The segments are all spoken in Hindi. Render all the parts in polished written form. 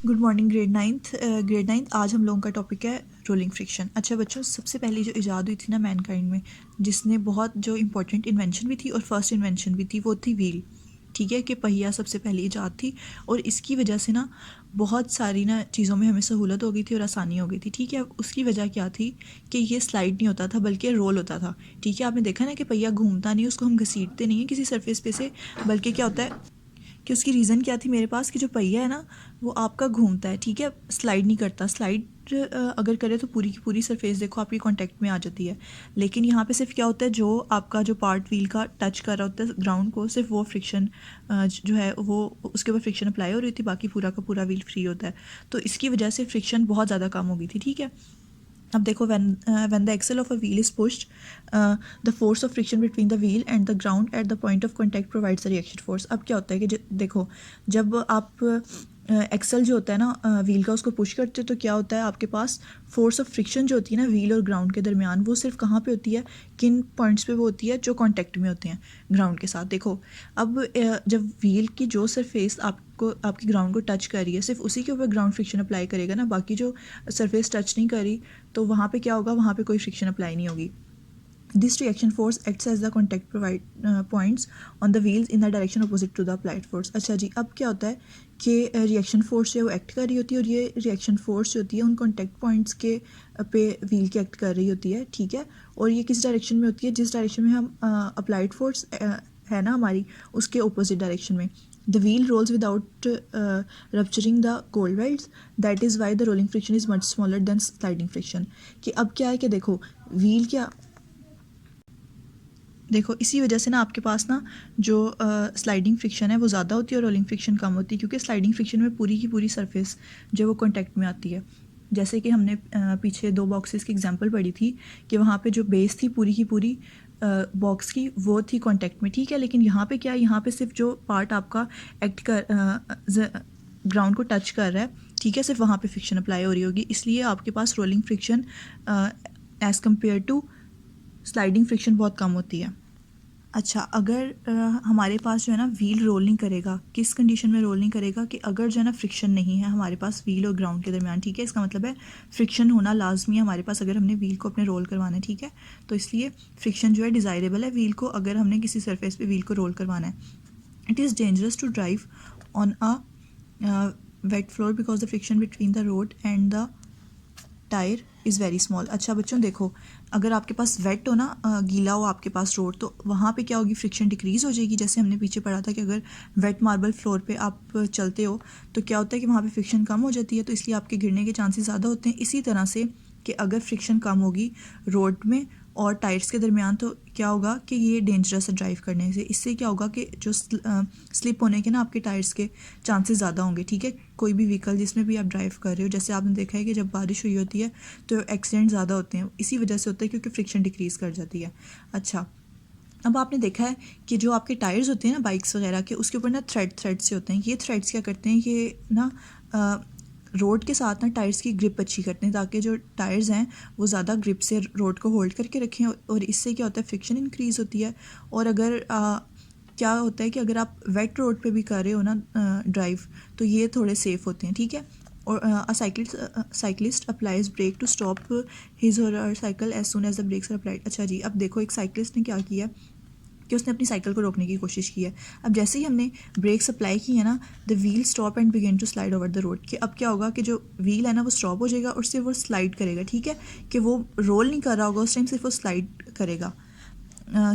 गुड मॉर्निंग ग्रेड नाइन्थ आज हम लोगों का टॉपिक है रोलिंग फ्रिक्शन। अच्छा बच्चों, सबसे पहली जो इजाद हुई थी ना मैनकाइंड में, जिसने बहुत जो इम्पोर्टेंट इन्वेंशन भी थी और फर्स्ट इन्वेंशन भी थी, वो थी व्हील। ठीक है, कि पहिया सबसे पहली इजाद थी और इसकी वजह से ना बहुत सारी ना चीज़ों में हमें सहूलत हो गई थी और आसानी हो गई थी। ठीक है, उसकी वजह क्या थी कि ये स्लाइड नहीं होता था बल्कि रोल होता था। ठीक है, आपने देखा ना कि पहिया घूमता नहीं, उसको हम घसीटते नहीं हैं किसी सरफेस पे से, बल्कि क्या होता है कि उसकी रीज़न क्या थी मेरे पास कि जो पहिया है ना वो आपका घूमता है। ठीक है, स्लाइड नहीं करता। स्लाइड अगर करे तो पूरी की पूरी सरफेस देखो आपकी कांटेक्ट में आ जाती है, लेकिन यहाँ पे सिर्फ क्या होता है, जो आपका जो पार्ट व्हील का टच कर रहा होता है ग्राउंड को, सिर्फ वो फ्रिक्शन जो है वो उसके ऊपर फ्रिक्शन अप्लाई हो रही थी, बाकी पूरा का पूरा व्हील फ्री होता है। तो इसकी वजह से फ्रिक्शन बहुत ज़्यादा कम हो गई थी। ठीक है, अब देखो when the axle of a wheel is pushed, the force of friction between the wheel and the ground at the point of contact provides a reaction force। अब क्या होता है कि देखो, जब आप एक्सल जो होता है ना व्हील का, उसको पुश करते हो तो क्या होता है, आपके पास फोर्स ऑफ फ्रिक्शन जो होती है ना व्हील और ग्राउंड के दरमियान, वो सिर्फ कहाँ पे होती है, किन पॉइंट्स पे वो होती है, जो कांटेक्ट में होते हैं ग्राउंड के साथ। देखो अब जब व्हील की जो सरफेस आपको आपकी ग्राउंड को टच कर रही है, सिर्फ उसी के ऊपर ग्राउंड फ्रिक्शन अप्लाई करेगा ना, बाकी जो सरफेस टच नहीं करी तो वहाँ पे क्या होगा, वहाँ पे कोई फ्रिक्शन अप्लाई नहीं होगी। This reaction force acts as the contact points on the wheels in the direction opposite to the applied force। अच्छा जी, अब क्या होता है कि रिएक्शन फोर्स जो है वो एक्ट कर रही होती है, और ये रिएक्शन फोर्स जो होती है उन कॉन्टैक्ट पॉइंट्स के पे व्हील की एक्ट कर रही होती है। ठीक है, और ये किस डायरेक्शन में होती है, जिस डायरेक्शन में हम अप्लाइड फोर्स है ना हमारी, उसके ऑपोजिट डायरेक्शन में। The wheel rolls without rupturing the cold welds. That is why the rolling friction is much smaller than sliding friction। कि अब क्या है कि देखो व्हील क्या, देखो इसी वजह से ना आपके पास ना जो स्लाइडिंग फ्रिक्शन है वो ज़्यादा होती है और रोलिंग फ्रिक्शन कम होती है, क्योंकि स्लाइडिंग फ्रिक्शन में पूरी की पूरी सरफेस जो वो कॉन्टैक्ट में आती है। जैसे कि हमने पीछे 2 बॉक्सेस की एग्जांपल पढ़ी थी कि वहाँ पे जो बेस थी पूरी की पूरी बॉक्स की, वो थी कॉन्टैक्ट में। ठीक है, लेकिन यहाँ पे क्या, यहाँ पे सिर्फ जो पार्ट आपका एक्ट कर ग्राउंड को टच कर रहा है, ठीक है, सिर्फ वहाँ पे फ्रिक्शन अप्लाई हो रही होगी, इसलिए आपके पास rolling friction as compare to sliding friction बहुत कम होती है। अच्छा, अगर हमारे पास जो है ना व्हील रोल नहीं करेगा, किस कंडीशन में रोल नहीं करेगा, कि अगर जो है ना फ्रिक्शन नहीं है हमारे पास व्हील और ग्राउंड के दरमियान। ठीक है, इसका मतलब है फ्रिक्शन होना लाजमी है हमारे पास अगर हमने व्हील को अपने रोल करवाना है। ठीक है, तो इसलिए फ्रिक्शन जो है डिज़ायरेबल है व्हील को, अगर हमने किसी सरफेस पे व्हील को रोल करवाना है। It is dangerous to drive on a wet floor because the friction between the road and the tyre is very small. अच्छा बच्चों देखो, अगर आपके पास वेट हो ना, गीला हो आपके पास रोड, तो वहाँ पे क्या होगी, फ्रिक्शन डिक्रीज़ हो जाएगी। जैसे हमने पीछे पढ़ा था कि अगर वेट मार्बल फ्लोर पे आप चलते हो तो क्या होता है कि वहाँ पे फ्रिक्शन कम हो जाती है, तो इसलिए आपके गिरने के चांसेस ज़्यादा होते हैं। इसी तरह से कि अगर फ्रिक्शन कम होगी रोड में और टायर्स के दरमियान, तो क्या होगा कि ये डेंजरस है ड्राइव करने से। इससे क्या होगा कि जो स्लिप होने के ना आपके टायर्स के चांसेस ज़्यादा होंगे। ठीक है, कोई भी व्हीकल जिसमें भी आप ड्राइव कर रहे हो, जैसे आपने देखा है कि जब बारिश हुई होती है तो एक्सीडेंट ज़्यादा होते हैं, इसी वजह से होता है क्योंकि फ्रिक्शन डिक्रीज़ कर जाती है। अच्छा, अब आपने देखा है कि जो आपके टायर्स होते हैं ना बाइक्स वगैरह के, उसके ऊपर ना थ्रेड से होते हैं। ये थ्रेड्स क्या करते हैं, ये ना रोड के साथ ना टायर्स की ग्रिप अच्छी करते हैं, ताकि जो टायर्स हैं वो ज़्यादा ग्रिप से रोड को होल्ड करके रखें, और इससे क्या होता है, फ्रिक्शन इंक्रीज़ होती है। और अगर क्या होता है कि अगर आप वेट रोड पे भी कर रहे हो ना ड्राइव, तो ये थोड़े सेफ़ होते हैं। ठीक है, और cyclist applies brake to stop his or her cycle as soon as the brakes are applied. अच्छा जी, अब देखो एक साइकिलिस्ट ने क्या किया कि उसने अपनी साइकिल को रोकने की कोशिश की है। अब जैसे ही हमने ब्रेक्स अप्लाई की है ना, the wheel stop and begin to slide over the road. कि अब क्या होगा कि जो व्हील है ना वो स्टॉप हो जाएगा और सिर्फ वो स्लाइड करेगा। ठीक है, कि वो रोल नहीं कर रहा होगा उस टाइम, सिर्फ वो स्लाइड करेगा।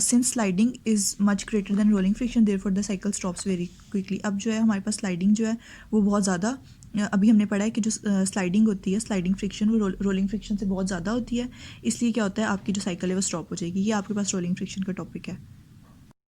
Since sliding is much greater than rolling friction therefore the cycle stops very quickly. अब जो है हमारे पास स्लाइडिंग जो है वो बहुत ज़्यादा, अभी हमने पढ़ा है कि जो स्लाइडिंग होती है, स्लाइडिंग फ्रिक्शन, वो रोलिंग फ्रिक्शन से बहुत ज़्यादा होती है, इसलिए क्या होता है आपकी जो साइकिल है वो स्टॉप हो जाएगी। ये आपके पास रोलिंग फ्रिक्शन का टॉपिक है।